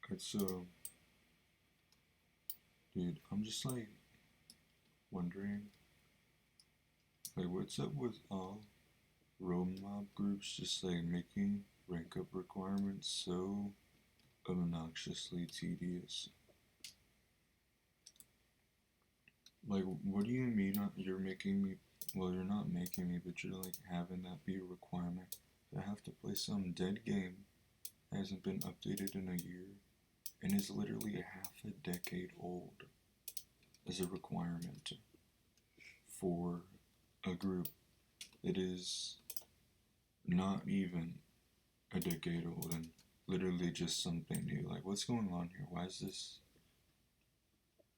It's dude, I'm just like wondering, like, what's up with all Romob groups just like making rank up requirements so obnoxiously tedious? Like, what do you mean you're making me? Well, you're not making me, but you're like having that be a requirement. I have to play some dead game that hasn't been updated in a year and is literally a half a decade old as a requirement for a group that is not even a decade old and literally just something new. Like, what's going on here? Why is this?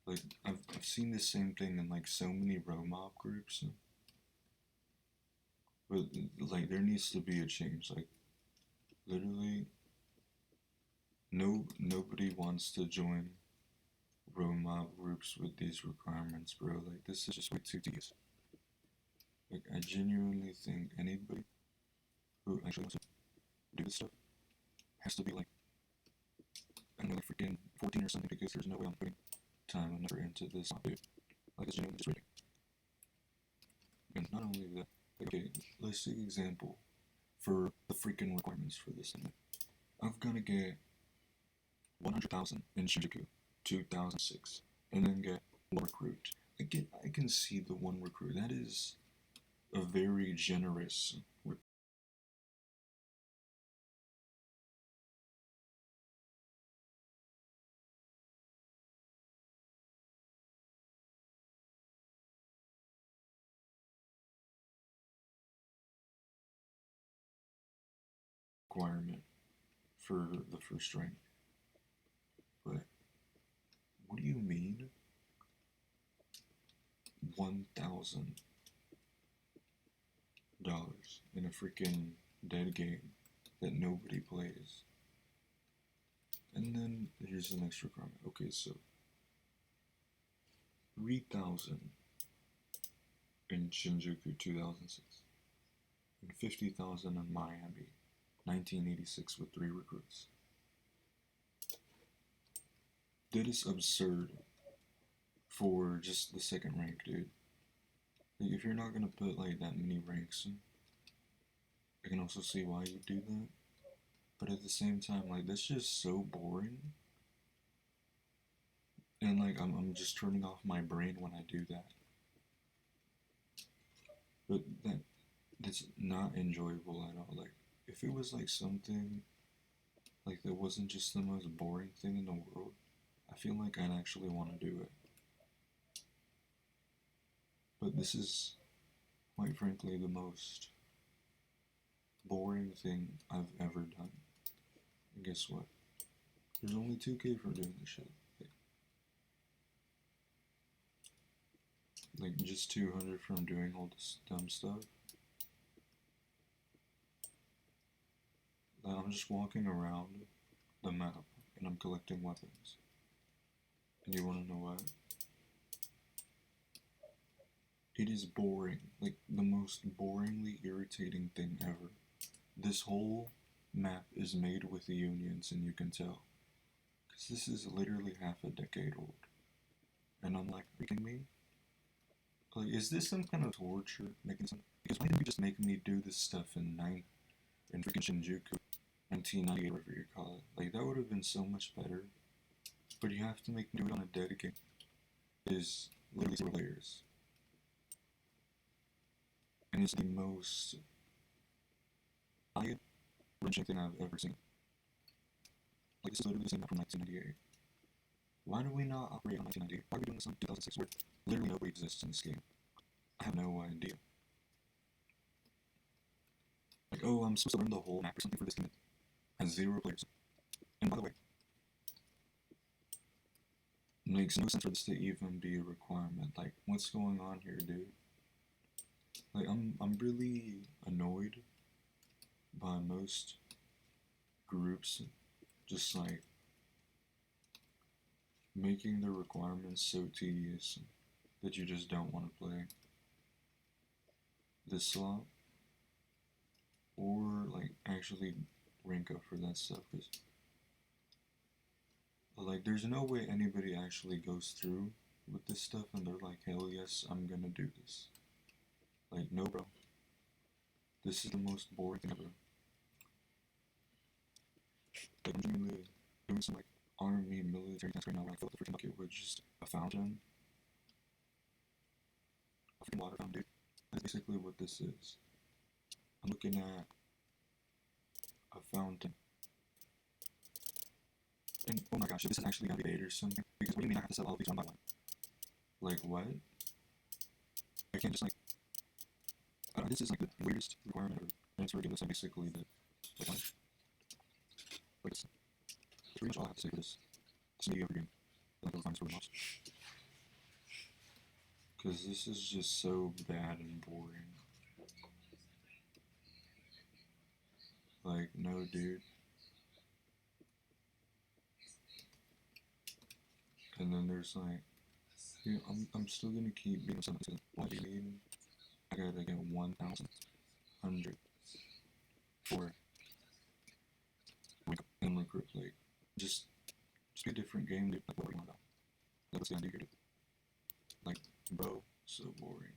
Like, I've seen the same thing in like so many Romob groups, but like there needs to be a change. Like, literally, nobody wants to join Romob groups with these requirements, bro. Like, this is just way too tedious. Like, I genuinely think anybody who actually wants to do this stuff has to be like, I don't know, like freaking 14 or something, because there's no way I'm putting time and effort into this, dude. Like, it's genuinely just reading. And not only that, like, okay, let's take an example for the freaking requirements for this thing. I'm gonna get 100,000 in Shinjuku, 2006, and then get one recruit. I can see the one recruit. That is a very generous requirement for the first rank. But what do you mean? $1,000 in a freaking dead game that nobody plays. And then here's the next requirement. Okay, so 3,000 in Shinjuku 2006 and 50,000 in Miami 1986 with 3 recruits. That is absurd for just the second rank, dude. Like, if you're not gonna put like that many ranks, I can also see why you do that. But at the same time, like, that's just so boring. And like, I'm just turning off my brain when I do that. But that's not enjoyable at all. Like, if it was like something like that wasn't just the most boring thing in the world, I feel like I'd actually want to do it. But this is, quite frankly, the most boring thing I've ever done. And guess what? There's only 2K for doing this shit. Like just 200 from doing all this dumb stuff. Like, I'm just walking around the map and I'm collecting weapons. And you wanna know what? It is boring. Like the most boringly irritating thing ever. This whole map is made with the unions, and you can tell. Because this is literally half a decade old. And I'm like, freaking me? Like, is this some kind of torture? Making some. Because why didn't you just make me do this stuff in freaking Shinjuku, 1998, whatever you call it? Like, that would have been so much better. But you have to make me do it on a dead game. It is literally 0 layers. And it's the most eye-wrenching thing I've ever seen. Like, this is literally the same map from 1998. Why do we not operate on 1998? Why are we doing this in 2006 where literally nobody exists in this game? I have no idea. Like, oh, I'm supposed to learn the whole map or something for this game that has 0 players. And by the way, it makes no sense for this to even be a requirement. Like, what's going on here, dude? Like, I'm really annoyed by most groups just like making the requirements so tedious that you just don't want to play this slot or like actually rank up for that stuff. Because Like, there's no way anybody actually goes through with this stuff and they're like, hell yes, I'm gonna do this. Like, no, bro. This is the most boring thing ever. Like, I'm genuinely doing some, like, army military things right now where I fill up the freaking bucket with just a fountain. A freaking water fountain, dude. That's basically what this is. I'm looking at a fountain. And, oh my gosh, this is actually gonna be bait or something. Because what do you mean I have to sell all of these one by one? Like, what? I can't just, like, this is, like, the weirdest requirement ever. And it's ridiculous. And basically, like, it's pretty much all I have to say for this. It's a mediocre game. Like, the requirements for Roblox. Because this is just so bad and boring. Like, no, dude. And then there's like, yeah, I'm still gonna keep being something. What do you need? I gotta get 1,100 for wake up and recruit. Like, just be a different game, dude. Like, what do you want about? Like, what's the idea here, dude? Like, bro, so boring.